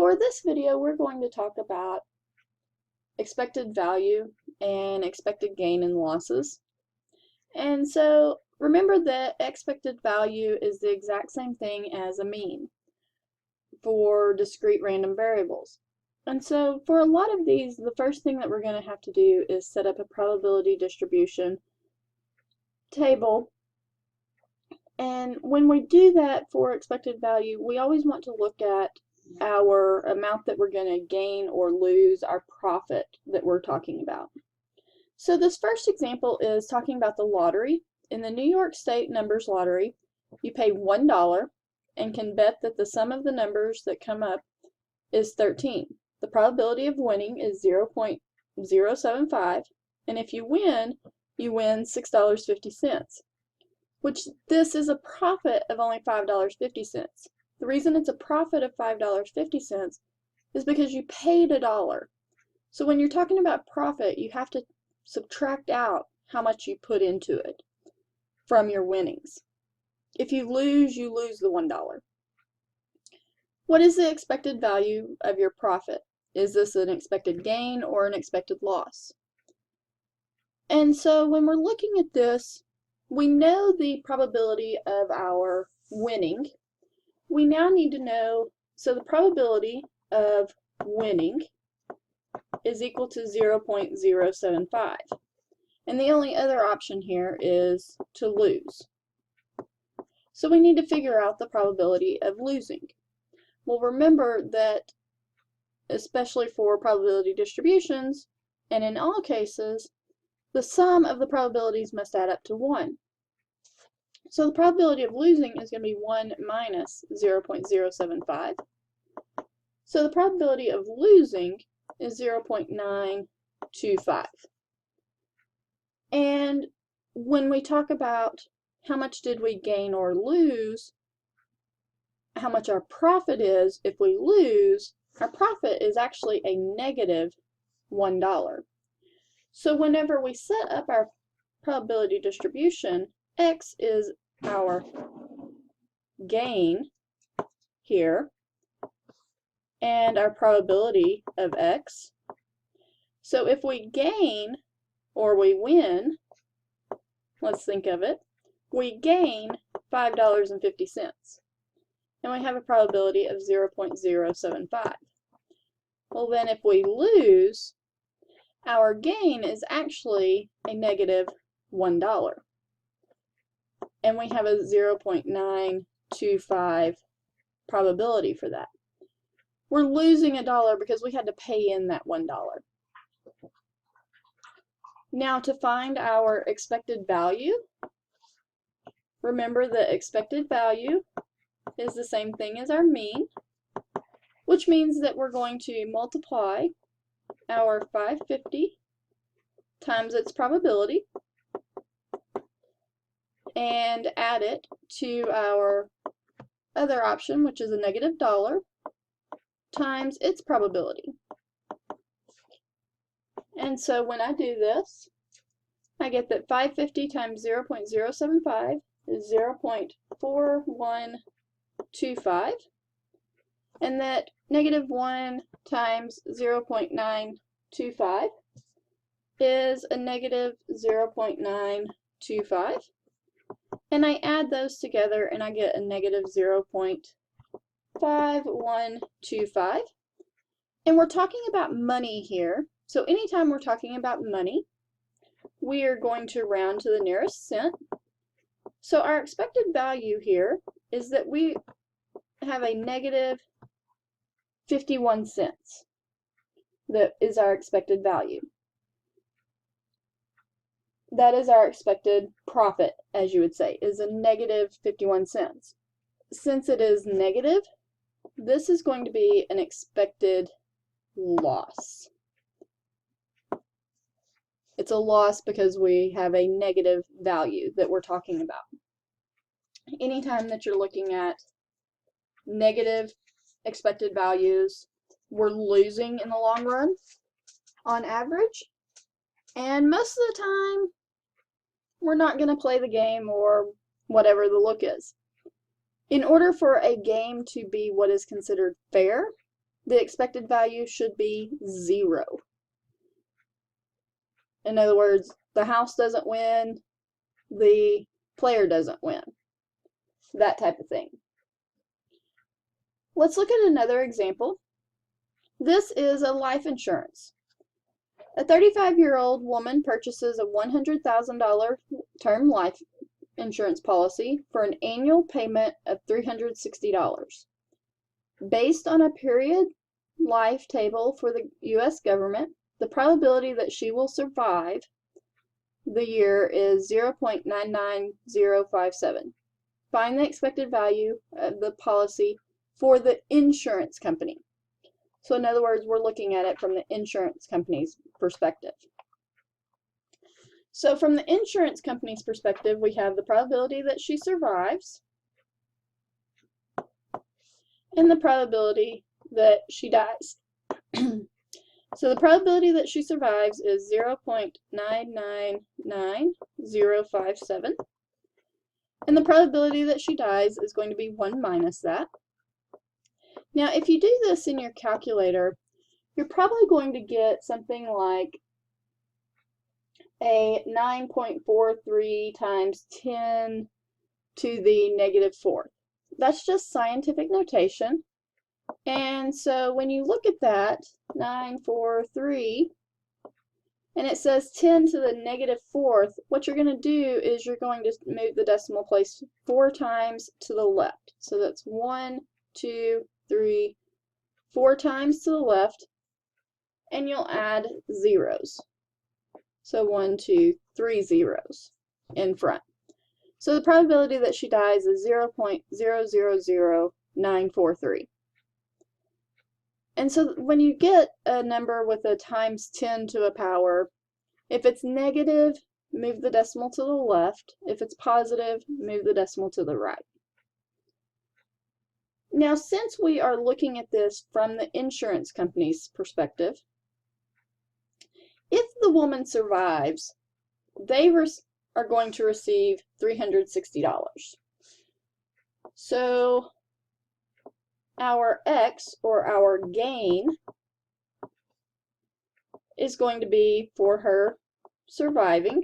for this video, we're going to talk about expected value and expected gain and losses. And so remember that expected value is the exact same thing as a mean for discrete random variables. And so for a lot of these, the first thing that we're going to have to do is set up a probability distribution table. And when we do that for expected value, we always want to look at our amount that we're going to gain or lose, our profit that we're talking about. So this first example is talking about the lottery. In the New York State Numbers Lottery, you pay $1 and can bet that the sum of the numbers that come up is 13. The probability of winning is 0.075, and if you win $6.50, which this is a profit of only $5.50. The reason it's a profit of $5.50 is because you paid $1. So when you're talking about profit, you have to subtract out how much you put into it from your winnings. If you lose the $1. What is the expected value of your profit? Is this an expected gain or an expected loss? And so when we're looking at this, we know the probability of our winning. We now need to know, so the probability of winning is equal to 0.075. And the only other option here is to lose. So we need to figure out the probability of losing. Well, remember that especially for probability distributions, and in all cases, the sum of the probabilities must add up to 1. So the probability of losing is going to be 1 minus 0.075. So the probability of losing is 0.925. And when we talk about how much did we gain or lose, how much our profit is if we lose, our profit is actually a negative $1. So whenever we set up our probability distribution, X is our gain here, and our probability of X. So if we gain or we win, let's think of it, we gain $5.50. And we have a probability of 0.075. Well then if we lose, our gain is actually a negative $1. And we have a 0.925 probability for that. We're losing $1 because we had to pay in that $1. Now to find our expected value, remember that expected value is the same thing as our mean, which means that we're going to multiply our 550 times its probability and add it to our other option, which is a negative $1, times its probability. And so when I do this, I get that 550 times 0.075 is 0.4125, and that negative 1 times 0.925 is a negative 0.925, and I add those together and I get a negative 0.5125. And we're talking about money here, so anytime we're talking about money, we are going to round to the nearest cent. So our expected value here is that we have a negative 51 cents. That is our expected value. That is our expected profit, as you would say, is a negative 51 cents. Since it is negative, this is going to be an expected loss. It's a loss because we have a negative value that we're talking about. Anytime that you're looking at negative expected values, we're losing in the long run on average, and most of the time we're not going to play the game or whatever the look is. In order for a game to be what is considered fair, the expected value should be 0. In other words, the house doesn't win, the player doesn't win. That type of thing. Let's look at another example. This is a life insurance. A 35-year-old woman purchases a $100,000 term life insurance policy for an annual payment of $360. Based on a period life table for the U.S. government, the probability that she will survive the year is 0.99057. Find the expected value of the policy for the insurance company. So in other words, we're looking at it from the insurance company's perspective. So from the insurance company's perspective, we have the probability that she survives and the probability that she dies. So the probability that she survives is 0.999057, and the probability that she dies is going to be 1 minus that. Now, if you do this in your calculator, you're probably going to get something like a 9.43 times 10 to the negative 4th. That's just scientific notation. And so when you look at that, 943, and it says 10 to the negative 4th, what you're going to do is you're going to move the decimal place 4 times to the left. So that's 1, 2, 3, 4 times to the left, and you'll add zeros. So 1, 2, 3 zeros in front. So the probability that she dies is 0.000943. And so when you get a number with a times 10 to a power, if it's negative, move the decimal to the left. If it's positive, move the decimal to the right. Now, since we are looking at this from the insurance company's perspective, if the woman survives, they are going to receive $360. So our X, or our gain, is going to be, for her surviving,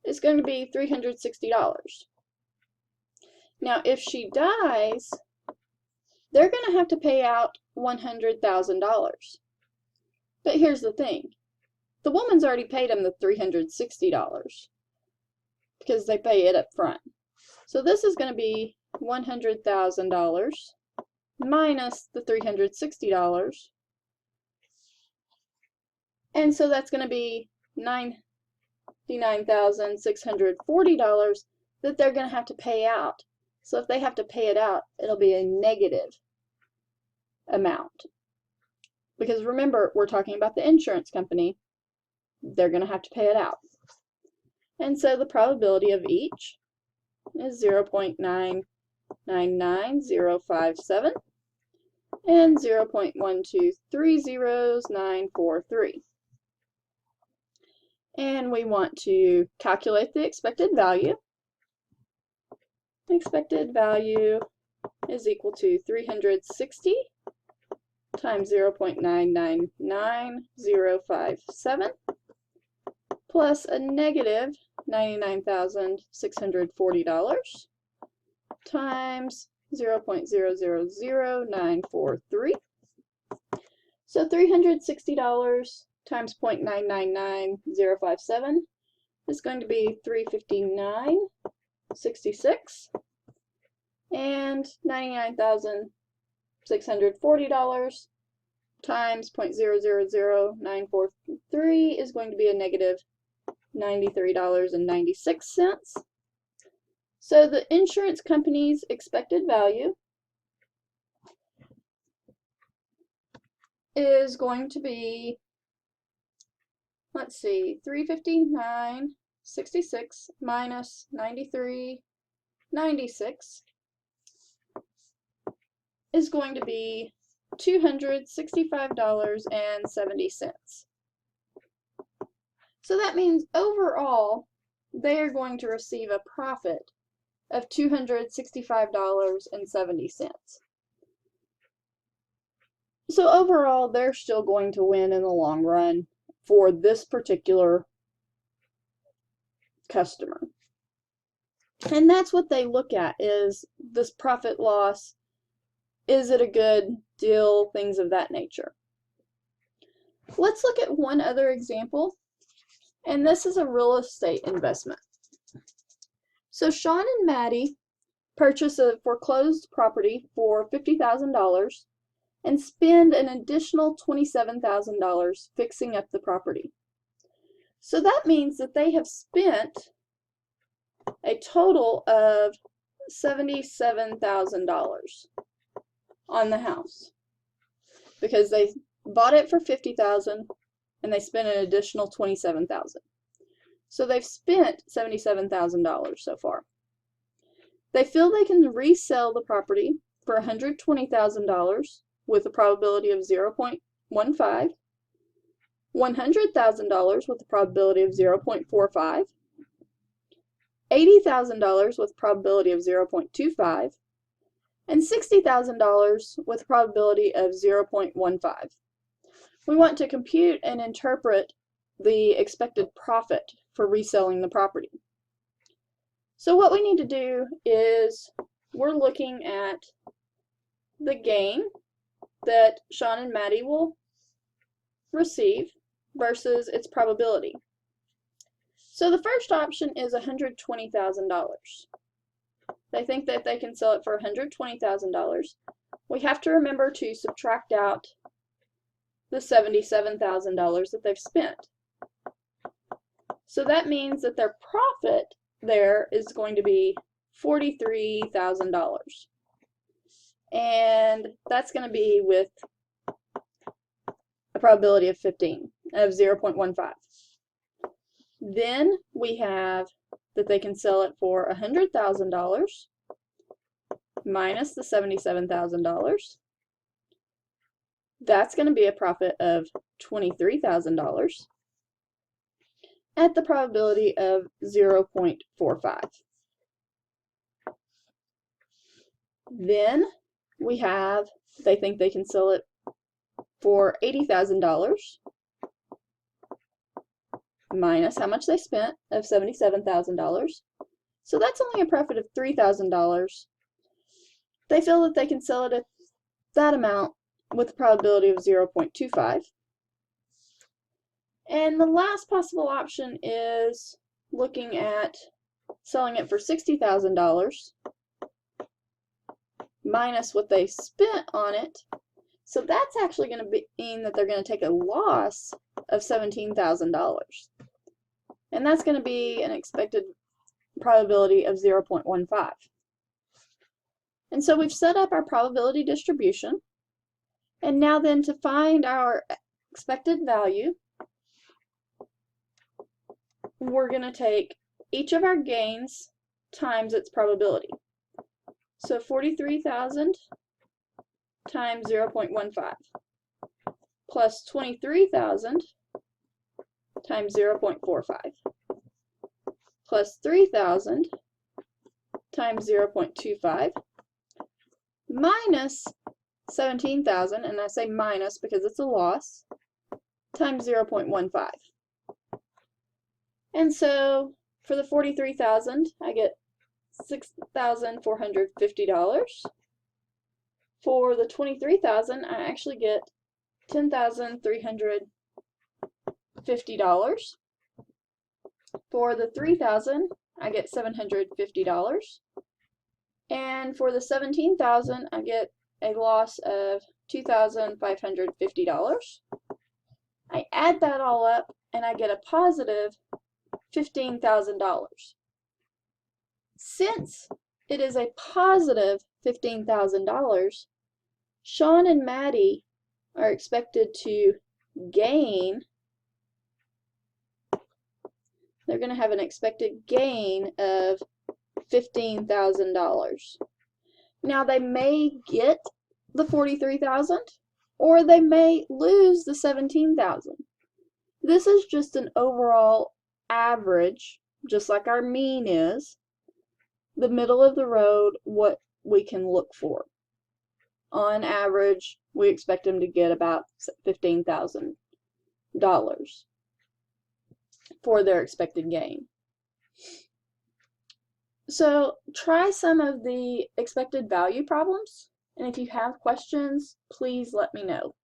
is going to be $360. Now, if she dies, they're going to have to pay out $100,000. But here's the thing. The woman's already paid them the $360 because they pay it up front. So this is going to be $100,000 minus the $360. And so that's going to be $99,640 that they're going to have to pay out. So if they have to pay it out, it'll be a negative amount. Because remember, we're talking about the insurance company. They're going to have to pay it out. And so the probability of each is 0.999057 and 0.1230943. And we want to calculate the expected value. The expected value is equal to 360 times 0.999057 plus a negative $99,640 times 0.000943. So $360 times 0.999057 is going to be $359.66, and $99,640 times 0.000943 is going to be a negative $93.96. So the insurance company's expected value is going to be, let's see, 359.66 minus 93.96 is going to be $265.70. So that means overall they are going to receive a profit of $265.70. So overall, they're still going to win in the long run for this particular customer. And that's what they look at, is this profit loss. Is it a good deal? Things of that nature. Let's look at one other example, and this is a real estate investment. So Sean and Maddie purchase a foreclosed property for $50,000 and spend an additional $27,000 fixing up the property. So that means that they have spent a total of $77,000 on the house because they bought it for $50,000 and they spent an additional $27,000. So they've spent $77,000 so far. They feel they can resell the property for $120,000 with a probability of 0.15, $100,000 with a probability of 0.45, $80,000 with a probability of 0.25, and $60,000 with a probability of 0.15. We want to compute and interpret the expected profit for reselling the property. So what we need to do is we're looking at the gain that Sean and Maddie will receive versus its probability. So the first option is $120,000. They think that they can sell it for $120,000. We have to remember to subtract out the $77,000 that they've spent. So that means that their profit there is going to be $43,000. And that's going to be with a probability of 0.15. Then we have that they can sell it for $100,000 minus the $77,000. That's going to be a profit of $23,000 at the probability of 0.45. Then we have, they think they can sell it for $80,000 minus how much they spent of $77,000. So that's only a profit of $3,000. They feel that they can sell it at that amount with a probability of 0.25. And the last possible option is looking at selling it for $60,000 minus what they spent on it. So that's actually going to mean that they're going to take a loss of $17,000. And that's going to be an expected probability of 0.15. And so we've set up our probability distribution. And now then, to find our expected value, we're going to take each of our gains times its probability. So 43,000 times 0.15 plus 23,000 times 0.45 plus 3,000 times 0.25 minus 17,000, and I say minus because it's a loss, times 0.15. And so for the 43,000, I get $6,450. For the 23,000, I actually get $10,350. For the 3,000, I get $750. And for the 17,000, I get a loss of $2,550. I add that all up and I get a positive $15,000. Since it is a positive $15,000, Sean and Maddie are expected to gain, they're going to have an expected gain of $15,000. Now they may get the $43,000 or they may lose the $17,000. This is just an overall average, just like our mean is, the middle of the road, what we can look for. on average, we expect them to get about $15,000 for their expected gain. So try some of the expected value problems, and if you have questions, please let me know.